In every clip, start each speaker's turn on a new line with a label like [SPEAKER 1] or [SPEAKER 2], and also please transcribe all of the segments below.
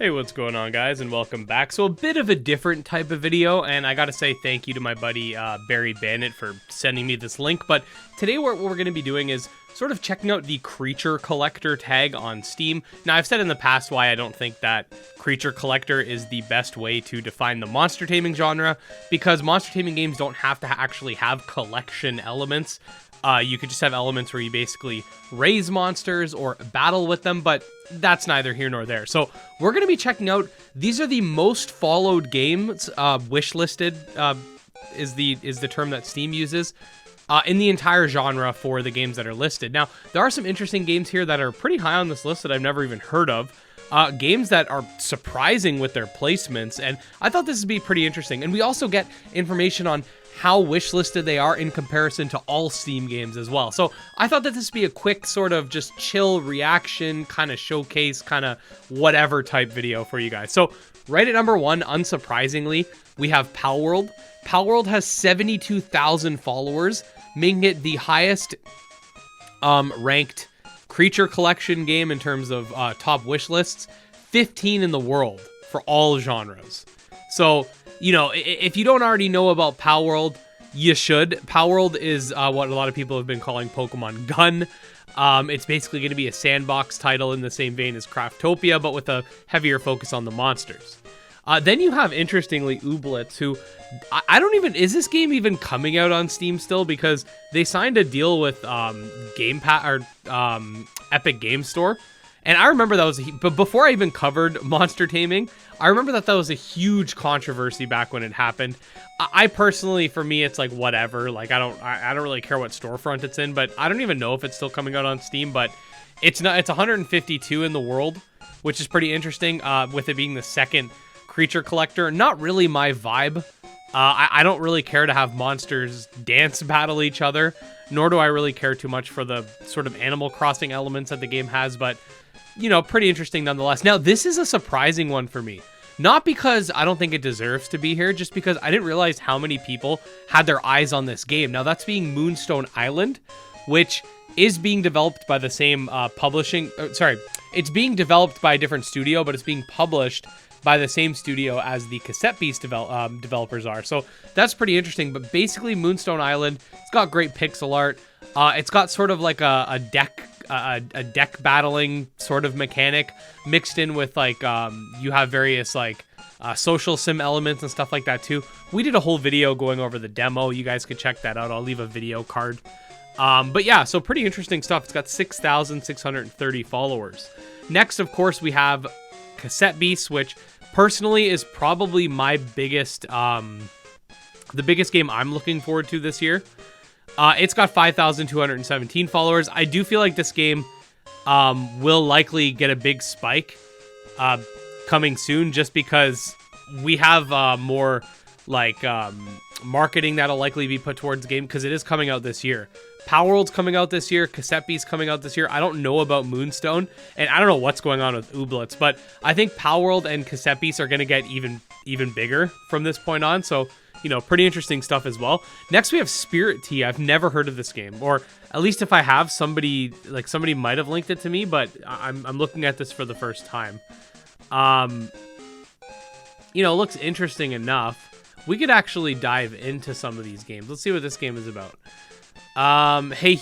[SPEAKER 1] Hey, what's going on, guys, and welcome back. So a bit of a different type of video, and I gotta say thank you to my buddy Barry Bandit for sending me this link. But today what we're going to be doing is sort of checking out the creature collector tag on Steam. Now, I've said in the past why I don't think that creature collector is the best way to define the monster taming genre, because monster taming games don't have to actually have collection elements. You could just have elements where you basically raise monsters or battle with them, but that's neither here nor there. So we're going to be checking out, these are the most followed games, wishlisted is the term that Steam uses, in the entire genre for the games that are listed. Now, there are some interesting games here that are pretty high on this list that I've never even heard of. Games that are surprising with their placements, and I thought this would be pretty interesting. And we also get information on how wishlisted they are in comparison to all Steam games as well. So I thought that this would be a quick sort of just chill reaction, kind of showcase, kind of whatever type video for you guys. So right at number one, unsurprisingly, we have Palworld. Palworld has 72,000 followers, making it the highest ranked creature collection game in terms of top wish lists, 15 in the world for all genres. So, you know, if you don't already know about Palworld, you should. Palworld is what a lot of people have been calling Pokemon Gun. It's basically going to be a sandbox title in the same vein as Craftopia, but with a heavier focus on the monsters. Then you have, interestingly, Ooblets, who I don't even, is this game even coming out on Steam still? Because they signed a deal with Epic Game Store. And I remember that was, but before I even covered monster taming, I remember that was a huge controversy back when it happened. I personally, for me, it's like whatever. Like I don't really care what storefront it's in, but I don't even know if it's still coming out on Steam. But it's not. It's 152 in the world, which is pretty interesting. With it being the second creature collector, not really my vibe. I don't really care to have monsters dance battle each other, nor do I really care too much for the sort of Animal Crossing elements that the game has, but, you know, pretty interesting nonetheless. Now, this is a surprising one for me. Not because I don't think it deserves to be here, just because I didn't realize how many people had their eyes on this game. Now, that's being Moonstone Island, which is being developed by the same it's being developed by a different studio, but it's being published by the same studio as the Cassette Beast developers are. So that's pretty interesting. But basically, Moonstone Island, it's got great pixel art. It's got sort of like a deck battling sort of mechanic mixed in with like you have various like social sim elements and stuff like that too. We did a whole video going over the demo. You guys could check that out. I'll leave a video card. But yeah, so pretty interesting stuff. It's got 6,630 followers. Next, of course, we have Cassette Beast, which personally is probably my biggest, the biggest game I'm looking forward to this year. It's got 5,217 followers. I do feel like this game will likely get a big spike coming soon, just because we have more like marketing that'll likely be put towards the game, because it is coming out this year. Palworld's coming out this year. Cassette Beast's coming out this year. I don't know about Moonstone, and I don't know what's going on with Ooblets, but I think Palworld and Cassette Beast are going to get even bigger from this point on. So, you know, pretty interesting stuff as well. Next, we have Spirit Tea. I've never heard of this game, or at least if I have, somebody might have linked it to me, but I'm looking at this for the first time. You know, it looks interesting enough. We could actually dive into some of these games. Let's see what this game is about. Hey,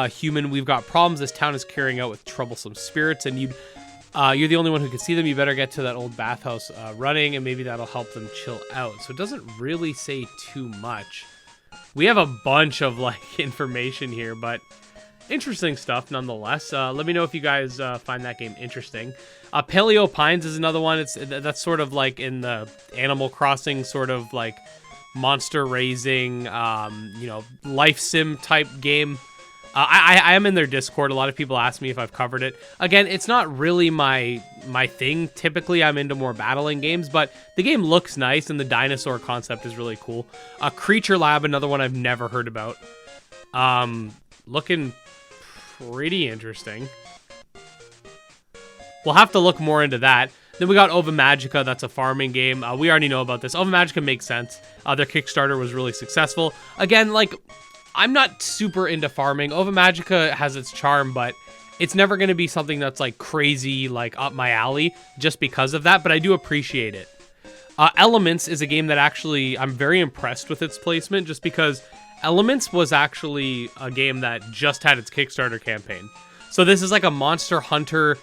[SPEAKER 1] human, we've got problems this town is carrying out with troublesome spirits, and you're the only one who can see them. You better get to that old bathhouse running, and maybe that'll help them chill out. So it doesn't really say too much. We have a bunch of like information here, but interesting stuff nonetheless. Let me know if you guys find that game interesting. Paleo Pines is another one. That's sort of like in the Animal Crossing sort of like monster raising, you know, life sim type game. I am in their Discord. A lot of people ask me if I've covered it. Again, it's not really my thing. Typically, I'm into more battling games, but the game looks nice, and the dinosaur concept is really cool. Creature Lab, another one I've never heard about. Looking pretty interesting. We'll have to look more into that. Then we got Ova Magica. That's a farming game. We already know about this. Ova Magica makes sense. Their Kickstarter was really successful. Again, like, I'm not super into farming. Ova Magica has its charm, but it's never going to be something that's like crazy, like up my alley just because of that, but I do appreciate it. Elements is a game that actually I'm very impressed with its placement, just because Elements was actually a game that just had its Kickstarter campaign. So this is like a Monster Hunter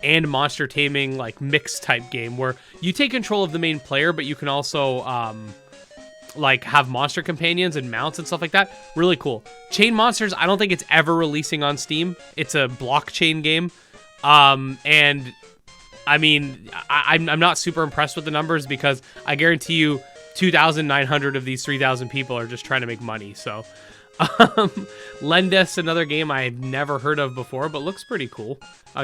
[SPEAKER 1] and Monster Taming like mixed type game where you take control of the main player, but you can also like have monster companions and mounts and stuff like that. Really cool. Chain Monsters, I don't think it's ever releasing on Steam. It's a blockchain game. And I mean, I'm not super impressed with the numbers because I guarantee you 2,900 of these 3,000 people are just trying to make money. So Lendus, another game I've never heard of before, but looks pretty cool.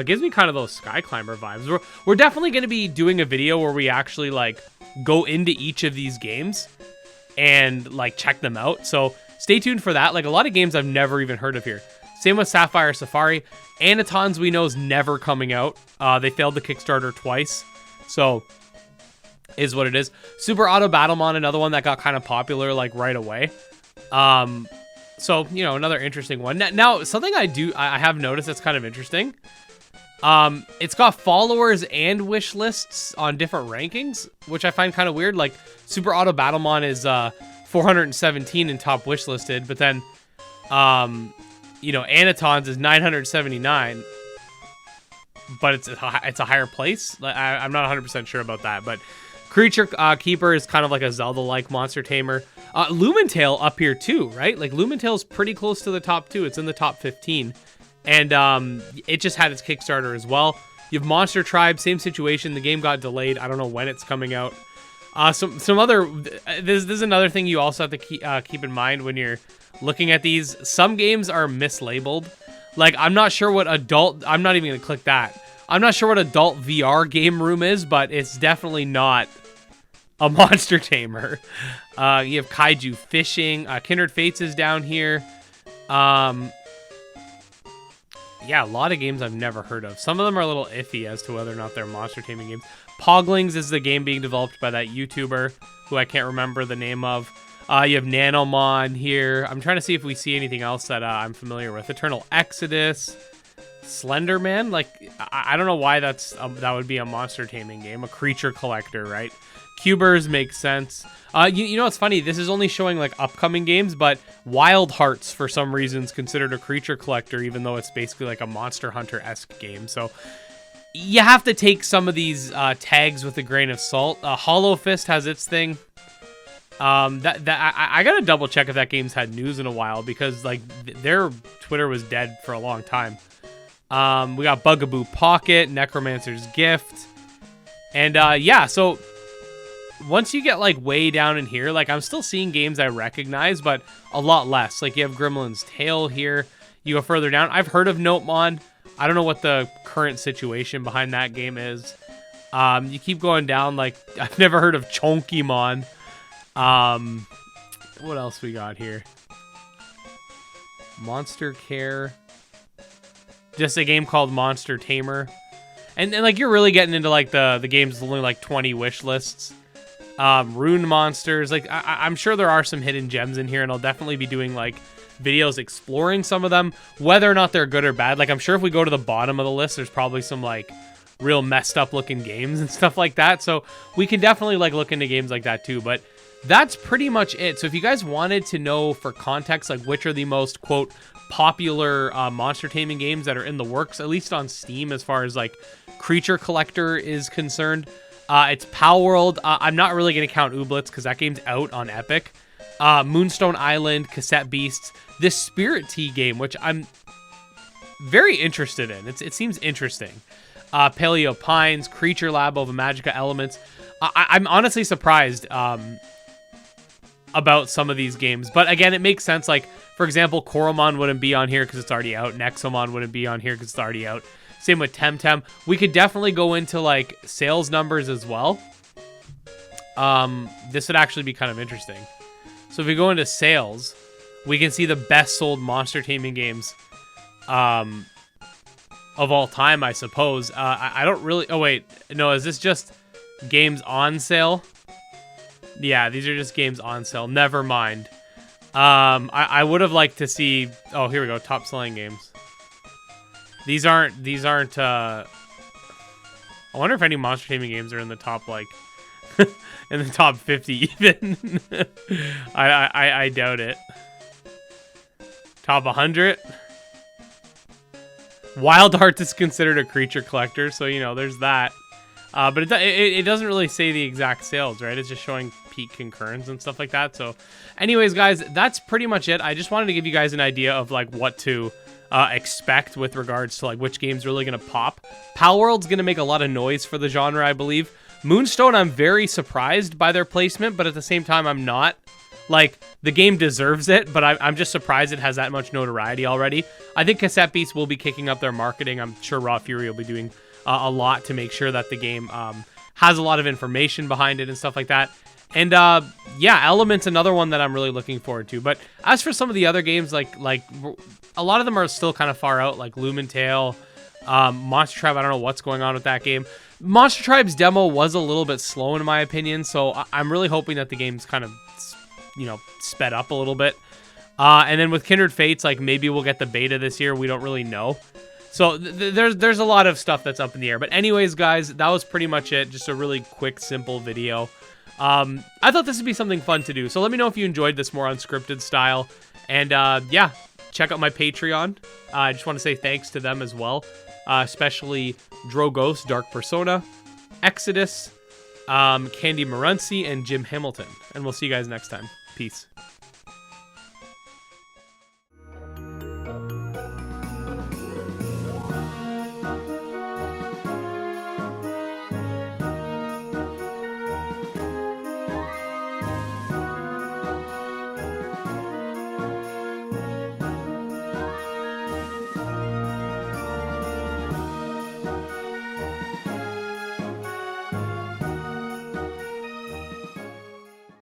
[SPEAKER 1] Gives me kind of those Sky Climber vibes. We're definitely going to be doing a video where we actually like go into each of these games and like check them out. So stay tuned for that. Like a lot of games I've never even heard of here. Same with Sapphire Safari. Anatons we know is never coming out. They failed the Kickstarter twice. So is what it is. Super Auto Battlemon, another one that got kind of popular like right away. So, you know, another interesting one. Now, something I have noticed that's kind of interesting. It's got followers and wish lists on different rankings, which I find kind of weird. Like, Super Auto Battlemon is 417 in top wish listed, but then, you know, Anatons is 979, but it's a higher place. I'm not 100% sure about that, but Creature Keeper is kind of like a Zelda-like monster tamer. Lumentail up here too, right? Like Lumentail's pretty close to the top 2. It's in the top 15. And it just had its Kickstarter as well. You have Monster Tribe, same situation. The game got delayed. I don't know when it's coming out. Some other... This is another thing you also have to keep in mind when you're looking at these. Some games are mislabeled. Like, I'm not sure what adult... I'm not even going to click that. I'm not sure what adult VR game room is, but it's definitely not a monster tamer. You have Kaiju Fishing. Kindred Fates is down here. Yeah, a lot of games I've never heard of. Some of them are a little iffy as to whether or not they're monster taming games. Poglings is the game being developed by that YouTuber who I can't remember the name of. You have Nanomon here. I'm trying to see if we see anything else that I'm familiar with. Eternal Exodus. Slenderman, like I don't know why that would be a monster taming game, a creature collector, right? Cubers makes sense. You know what's funny? This is only showing like upcoming games, but Wild Hearts for some reason is considered a creature collector, even though it's basically like a Monster Hunter-esque game. So you have to take some of these tags with a grain of salt. Hollow Fist has its thing. I gotta double check if that game's had news in a while because like their Twitter was dead for a long time. We got Bugaboo Pocket, Necromancer's Gift, and yeah, so once you get like way down in here, like I'm still seeing games I recognize, but a lot less. Like you have Gremlin's Tale here. You go further down. I've heard of Notemon. I don't know what the current situation behind that game is. You keep going down, like I've never heard of Chonkymon. What else we got here? Monster Care. Just a game called Monster Tamer. And like you're really getting into like the games with only like 20 wish lists. Rune Monsters. Like I'm sure there are some hidden gems in here, and I'll definitely be doing like videos exploring some of them, whether or not they're good or bad. Like I'm sure if we go to the bottom of the list, there's probably some like real messed up looking games and stuff like that. So we can definitely like look into games like that too. But that's pretty much it. So if you guys wanted to know for context, like which are the most quote popular monster taming games that are in the works, at least on Steam, as far as like creature collector is concerned, it's Power World. I'm not really going to count Ooblets because that game's out on Epic. Moonstone Island, Cassette Beasts, this Spirit Tea game, which I'm very interested in. It seems interesting. Paleo Pines, Creature Lab of Magica Elements. I'm honestly surprised about some of these games, but again, it makes sense. Like, for example, Coromon wouldn't be on here because it's already out. Nexomon wouldn't be on here because it's already out. Same with Temtem. We could definitely go into like sales numbers as well. This would actually be kind of interesting. So if we go into sales, we can see the best sold monster taming games of all time, I suppose. I don't really... Oh, wait. No, is this just games on sale? Yeah, these are just games on sale. Never mind. I would have liked to see... Oh, here we go. Top selling games. These aren't, I wonder if any monster taming games are in the top, like, in the top 50 even. I doubt it. Top 100. Wild Heart is considered a creature collector, so, you know, there's that. But it doesn't really say the exact sales, right? It's just showing peak concurrence and stuff like that. So anyways, guys, that's pretty much it. I just wanted to give you guys an idea of, like, what to expect with regards to, like, which game's really going to pop. Palworld's going to make a lot of noise for the genre, I believe. Moonstone, I'm very surprised by their placement, but at the same time, I'm not. Like, the game deserves it, but I'm just surprised it has that much notoriety already. I think Cassette Beast will be kicking up their marketing. I'm sure Raw Fury will be doing a lot to make sure that the game has a lot of information behind it and stuff like that. And yeah, Element's another one that I'm really looking forward to. But as for some of the other games, like a lot of them are still kind of far out, like Lumentale, Monster Tribe. I don't know what's going on with that game. Monster Tribe's demo was a little bit slow in my opinion, so I'm really hoping that the game's kind of, you know, sped up a little bit. And then with Kindred Fates, like, maybe we'll get the beta this year. We don't really know. So there's a lot of stuff that's up in the air. But anyways, guys, that was pretty much it. Just a really quick, simple video. I thought this would be something fun to do. So let me know if you enjoyed this more unscripted style. And yeah, check out my Patreon. I just want to say thanks to them as well. Especially Drogos, Dark Persona, Exodus, Candy Morency, and Jim Hamilton. And we'll see you guys next time. Peace.